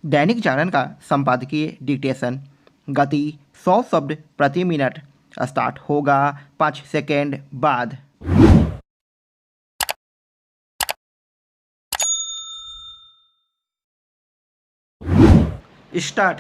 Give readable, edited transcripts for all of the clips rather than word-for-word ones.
दैनिक जागरण का संपादकीय डिक्टेशन। गति 100 शब्द प्रति मिनट। स्टार्ट होगा 5 सेकेंड बाद। स्टार्ट।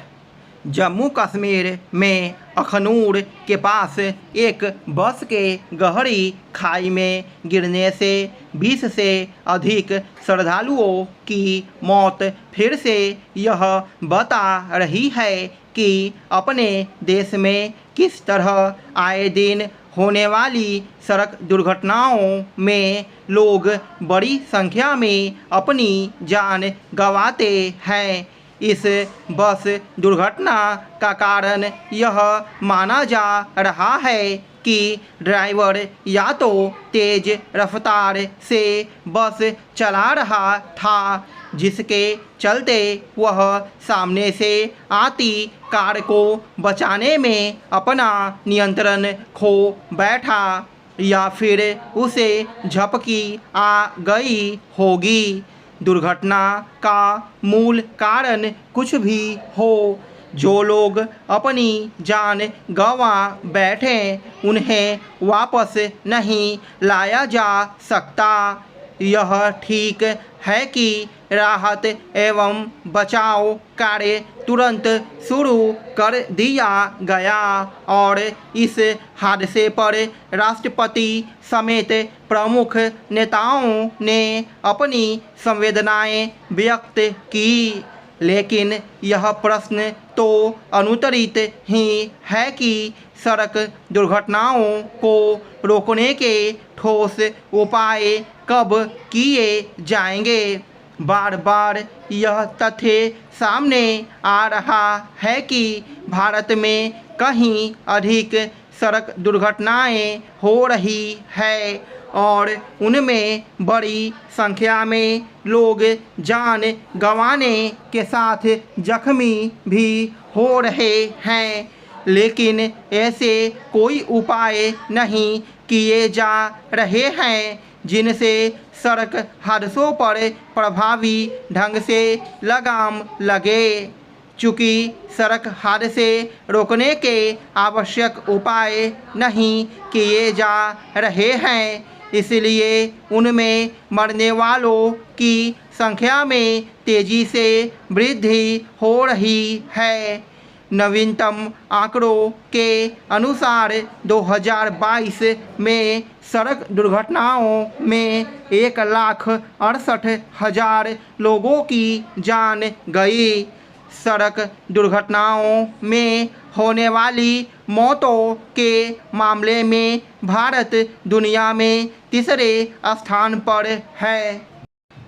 जम्मू कश्मीर में अखनूर के पास एक बस के गहरी खाई में गिरने से 20 से अधिक श्रद्धालुओं की मौत फिर से यह बता रही है कि अपने देश में किस तरह आए दिन होने वाली सड़क दुर्घटनाओं में लोग बड़ी संख्या में अपनी जान गंवाते हैं। इस बस दुर्घटना का कारण यह माना जा रहा है कि ड्राइवर या तो तेज रफ्तार से बस चला रहा था, जिसके चलते वह सामने से आती कार को बचाने में अपना नियंत्रण खो बैठा, या फिर उसे झपकी आ गई होगी। दुर्घटना का मूल कारण कुछ भी हो, जो लोग अपनी जान गंवा बैठे उन्हें वापस नहीं लाया जा सकता। यह ठीक है कि राहत एवं बचाव कार्य तुरंत शुरू कर दिया गया और इस हादसे पर राष्ट्रपति समेत प्रमुख नेताओं ने अपनी संवेदनाएं व्यक्त की, लेकिन यह प्रश्न तो अनुत्तरित ही है कि सड़क दुर्घटनाओं को रोकने के ठोस उपाय कब किए जाएंगे। बार बार यह तथ्य सामने आ रहा है कि भारत में कहीं अधिक सड़क दुर्घटनाएं हो रही है और उनमें बड़ी संख्या में लोग जान गंवाने के साथ जख्मी भी हो रहे हैं, लेकिन ऐसे कोई उपाय नहीं किए जा रहे हैं जिनसे सड़क हादसों पर प्रभावी ढंग से लगाम लगे। चूँकि सड़क हादसे रोकने के आवश्यक उपाय नहीं किए जा रहे हैं, इसलिए उनमें मरने वालों की संख्या में तेज़ी से वृद्धि हो रही है। नवीनतम आंकड़ों के अनुसार 2022 में सड़क दुर्घटनाओं में 1,68,000 लोगों की जान गई। सड़क दुर्घटनाओं में होने वाली मौतों के मामले में भारत दुनिया में तीसरे स्थान पर है,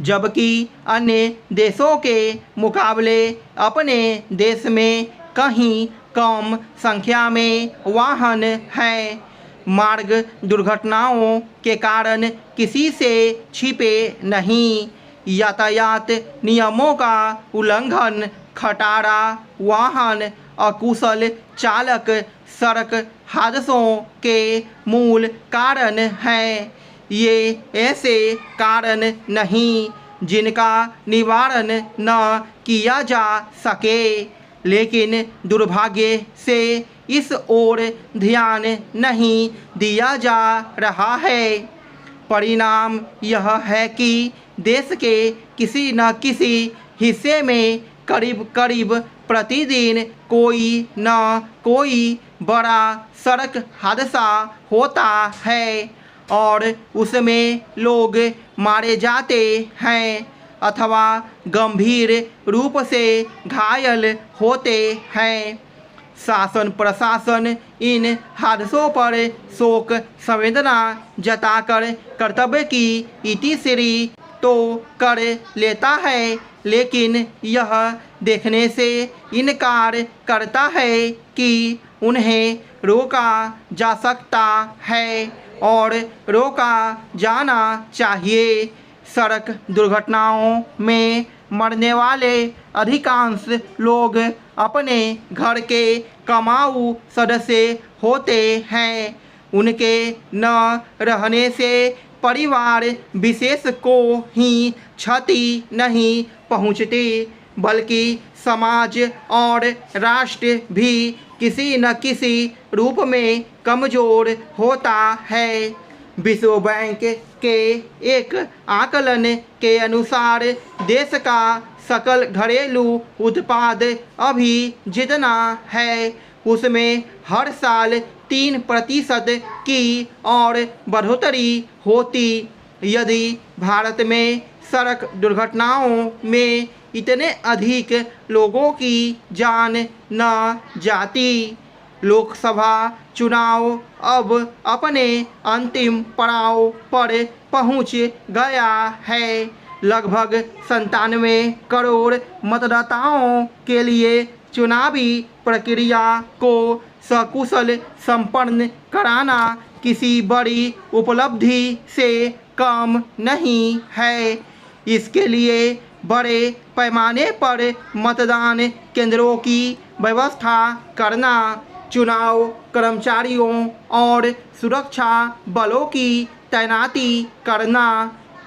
जबकि अन्य देशों के मुकाबले अपने देश में कहीं कम संख्या में वाहन हैं। मार्ग दुर्घटनाओं के कारण किसी से छिपे नहीं। यातायात नियमों का उल्लंघन, खटारा वाहन, अकुशल चालक सड़क हादसों के मूल कारण हैं। ये ऐसे कारण नहीं जिनका निवारण न किया जा सके, लेकिन दुर्भाग्य से इस ओर ध्यान नहीं दिया जा रहा है। परिणाम यह है कि देश के किसी न किसी हिस्से में करीब करीब प्रतिदिन कोई न कोई बड़ा सड़क हादसा होता है और उसमें लोग मारे जाते हैं अथवा गंभीर रूप से घायल होते हैं। शासन प्रशासन इन हादसों पर शोक संवेदना जताकर कर्तव्य की इतिश्री तो कर लेता है, लेकिन यह देखने से इनकार करता है कि उन्हें रोका जा सकता है और रोका जाना चाहिए। सड़क दुर्घटनाओं में मरने वाले अधिकांश लोग अपने घर के कमाऊ सदस्य होते हैं। उनके न रहने से परिवार विशेष को ही क्षति नहीं पहुंचती, बल्कि समाज और राष्ट्र भी किसी न किसी रूप में कमज़ोर होता है। विश्व बैंक के एक आकलन के अनुसार देश का सकल घरेलू उत्पाद अभी जितना है उसमें हर साल 3% की और बढ़ोतरी होती यदि भारत में सड़क दुर्घटनाओं में इतने अधिक लोगों की जान न जाती। लोकसभा चुनाव अब अपने अंतिम पड़ाव पर पहुंच गया है। लगभग 97 करोड़ मतदाताओं के लिए चुनावी प्रक्रिया को सकुशल संपन्न कराना किसी बड़ी उपलब्धि से कम नहीं है। इसके लिए बड़े पैमाने पर मतदान केंद्रों की व्यवस्था करना, चुनाव कर्मचारियों और सुरक्षा बलों की तैनाती करना,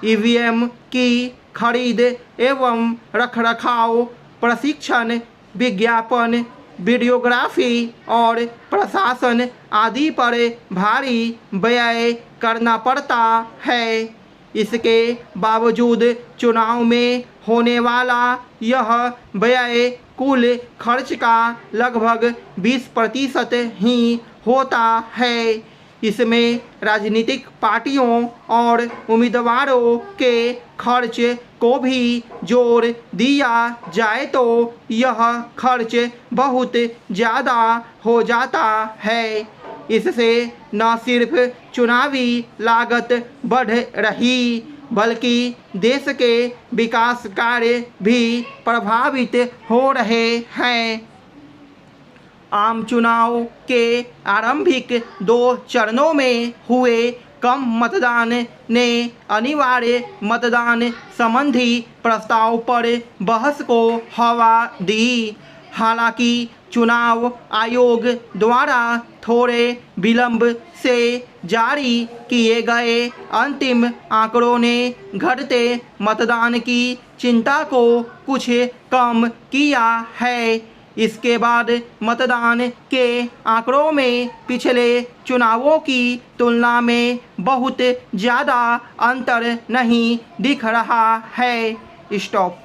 ईवीएम की खरीद एवं रखरखाव, प्रशिक्षण, विज्ञापन, वीडियोग्राफी और प्रशासन आदि पर भारी व्यय करना पड़ता है। इसके बावजूद चुनाव में होने वाला यह व्यय कुल खर्च का लगभग 20% ही होता है। इसमें राजनीतिक पार्टियों और उम्मीदवारों के खर्च को भी जोड़ दिया जाए तो यह खर्च बहुत ज़्यादा हो जाता है। इससे न सिर्फ चुनावी लागत बढ़ रही बल्कि देश के विकास कार्य भी प्रभावित हो रहे हैं। आम चुनाव के आरंभिक 2 चरणों में हुए कम मतदान ने अनिवार्य मतदान संबंधी प्रस्ताव पर बहस को हवा दी। हालांकि चुनाव आयोग द्वारा थोड़े विलंब से जारी किए गए अंतिम आंकड़ों ने घटते मतदान की चिंता को कुछ कम किया है। इसके बाद मतदान के आंकड़ों में पिछले चुनावों की तुलना में बहुत ज़्यादा अंतर नहीं दिख रहा है। स्टॉप।